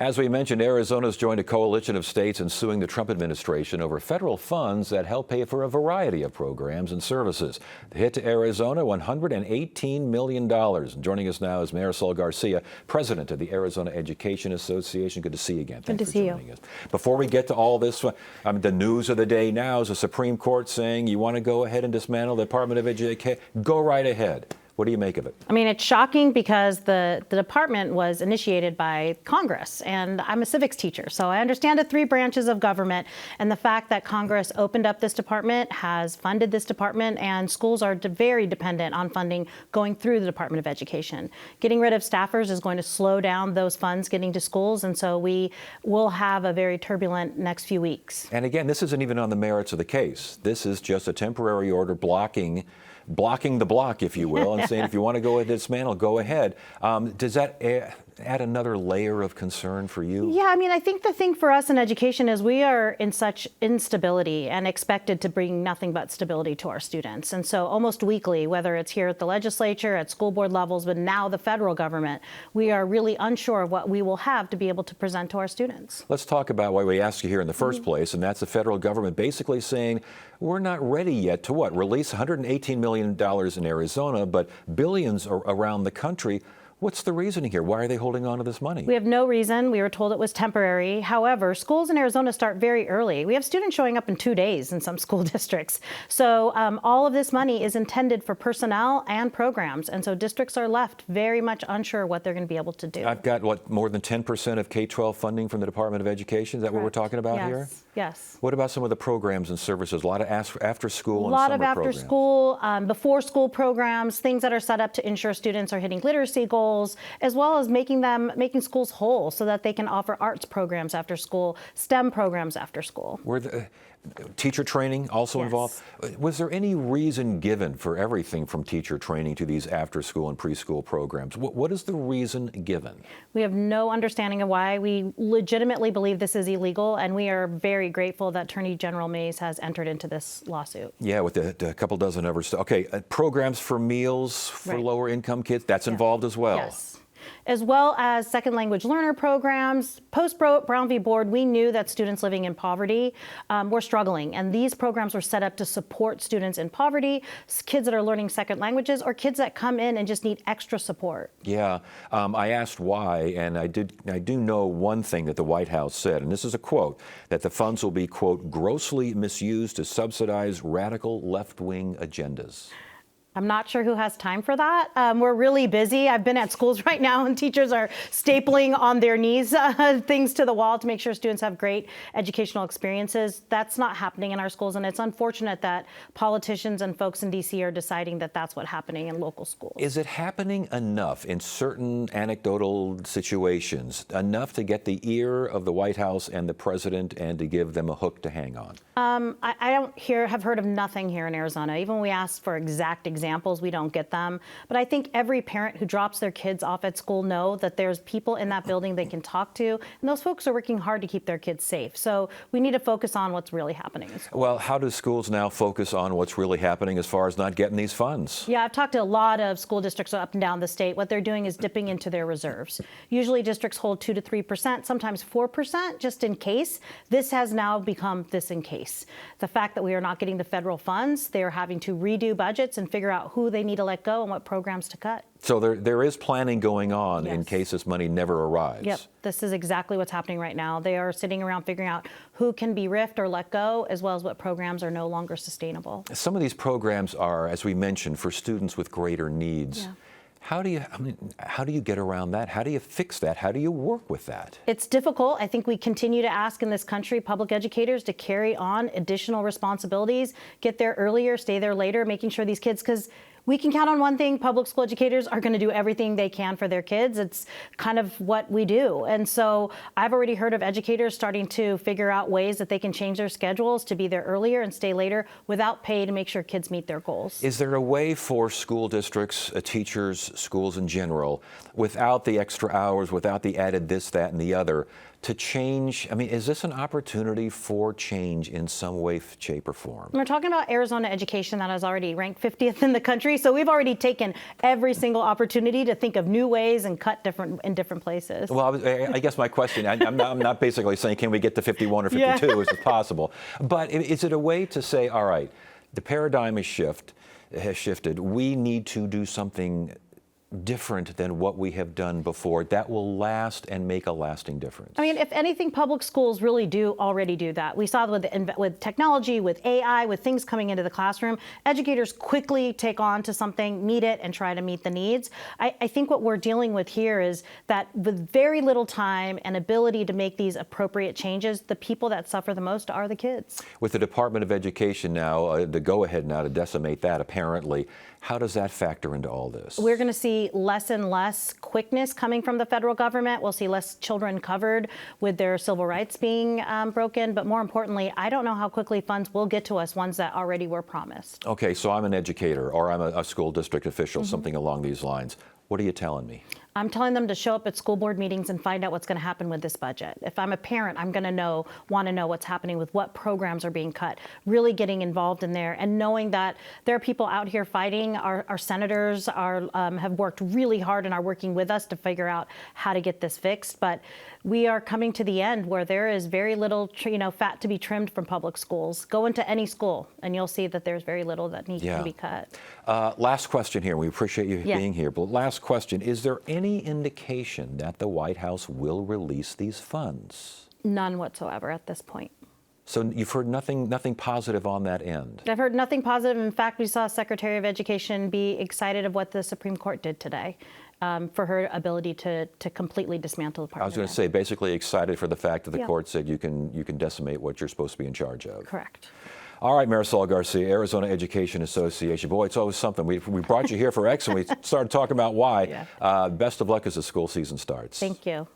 As we mentioned, Arizona's joined a coalition of states in suing the Trump administration over federal funds that help pay for a variety of programs and services. The hit to Arizona, $118 million. Joining us now is Marisol Garcia, president of the Arizona Education Association. Good to see you again. Good to see you. Us. Before we get to all this, the news of the day now is the Supreme Court saying you want to go ahead and dismantle the Department of Education. Go right ahead. What do you make of it? I mean, it's shocking because the department was initiated by Congress, and I'm a civics teacher, so I understand the three branches of government, and the fact that Congress opened up this department, has funded this department, and schools are very dependent on funding going through the Department of Education. Getting rid of staffers is going to slow down those funds getting to schools, and so we will have a very turbulent next few weeks. And again, this isn't even on the merits of the case. This is just a temporary order blocking the block, if you will, and saying if you want to go ahead and dismantle, go ahead. Does that add another layer of concern for you? Yeah, I mean, I think the thing for us in education is we are in such instability and expected to bring nothing but stability to our students. And so almost weekly, whether it's here at the legislature, at school board levels, but now the federal government, we are really unsure of what we will have to be able to present to our students. Let's talk about why we asked you here in the first place, and that's the federal government basically saying we're not ready yet to release $118 million in Arizona, but billions around the country. What's the reasoning here? Why are they holding on to this money? We have no reason. We were told it was temporary. However, schools in Arizona start very early. We have students showing up in 2 days in some school districts. So all of this money is intended for personnel and programs. And so districts are left very much unsure what they're going to be able to do. I've got, more than 10% of K-12 funding from the Department of Education? Is that what we're talking about here? Yes. What about some of the programs and services? A lot of after-school and summer programs. A lot of after-school, before-school programs, things that are set up to ensure students are hitting literacy goals, as well as making schools whole so that they can offer arts programs after school, STEM programs after school. Were the teacher training also involved? Was there any reason given for everything from teacher training to these after-school and preschool programs? What is the reason given? We have no understanding of why. We legitimately believe this is illegal, and we are very grateful that Attorney General Mays has entered into this lawsuit. Yeah, with a couple dozen others. Okay, programs for meals for lower income kids, that's involved as well. Yes. As well as second language learner programs. Post Brown v. Board, we knew that students living in poverty were struggling, and these programs were set up to support students in poverty, kids that are learning second languages, or kids that come in and just need extra support. Yeah, I asked why, and I do know one thing that the White House said, and this is a quote, that the funds will be, quote, grossly misused to subsidize radical left-wing agendas. I'm not sure who has time for that. We're really busy. I've been at schools right now, and teachers are stapling on their knees things to the wall to make sure students have great educational experiences. That's not happening in our schools, and it's unfortunate that politicians and folks in D.C. are deciding that that's what's happening in local schools. Is it happening enough in certain anecdotal situations, enough to get the ear of the White House and the president and to give them a hook to hang on? I have heard of nothing here in Arizona. Even when we ask for exact examples, we don't get them. But I think every parent who drops their kids off at school know that there's people in that building they can talk to, and those folks are working hard to keep their kids safe. So we need to focus on what's really happening in school. Well, how do schools now focus on what's really happening as far as not getting these funds? Yeah, I've talked to a lot of school districts up and down the state. What they're doing is dipping into their reserves. Usually districts hold 2 to 3%, sometimes 4%, just in case. This has now become this in case. The fact that we are not getting the federal funds, they're having to redo budgets and figure out who they need to let go and what programs to cut. So there is planning going on in case this money never arrives. Yep, this is exactly what's happening right now. They are sitting around figuring out who can be riffed or let go, as well as what programs are no longer sustainable. Some of these programs are, as we mentioned, for students with greater needs. Yeah. How do you get around that? How do you fix that? How do you work with that? It's difficult. I think we continue to ask in this country public educators to carry on additional responsibilities, get there earlier, stay there later, making sure these kids, because we can count on one thing: public school educators are going to do everything they can for their kids. It's kind of what we do. And so I've already heard of educators starting to figure out ways that they can change their schedules to be there earlier and stay later without pay to make sure kids meet their goals. Is there a way for school districts, teachers, schools in general, without the extra hours, without the added this, that, and the other, to change? I mean, is this an opportunity for change in some way, shape, or form? We're talking about Arizona education that is already ranked 50th in the country. So we've already taken every single opportunity to think of new ways and cut in different places. Well, I guess my question, I'm not basically saying can we get to 51 or 52, Yeah. is it possible? But is it a way to say, all right, the paradigm has shifted, we need to do something different than what we have done before that will last and make a lasting difference? I mean, if anything, public schools really do already do that. We saw with technology, with AI, with things coming into the classroom, educators quickly take on to something, meet it, and try to meet the needs. I think what we're dealing with here is that with very little time and ability to make these appropriate changes, the people that suffer the most are the kids. With the Department of Education now, the go-ahead now to decimate that, apparently, how does that factor into all this? We're going to see less and less quickness coming from the federal government. We'll see less children covered with their civil rights being broken. But more importantly, I don't know how quickly funds will get to us, ones that already were promised. Okay, so I'm an educator or I'm a school district official, something along these lines. What are you telling me? I'm telling them to show up at school board meetings and find out what's going to happen with this budget. If I'm a parent, I'm going to want to know what's happening with what programs are being cut, really getting involved in there and knowing that there are people out here fighting. Our senators have worked really hard and are working with us to figure out how to get this fixed. But we are coming to the end where there is very little fat to be trimmed from public schools. Go into any school and you'll see that there's very little that needs to be cut. Last question here. We appreciate you Yeah. being here. But last question, is there any indication that the White House will release these funds? None whatsoever at this point. So you've heard nothing positive on that end? I've heard nothing positive. In fact, we saw Secretary of Education be excited of what the Supreme Court did today for her ability to completely dismantle the Department. I was going to say, basically excited for the fact that the Yeah. court said you can decimate what you're supposed to be in charge of. Correct. All right, Marisol Garcia, Arizona Education Association. Boy, it's always something. We brought you here for X and we started talking about Y. Yeah. Best of luck as the school season starts. Thank you.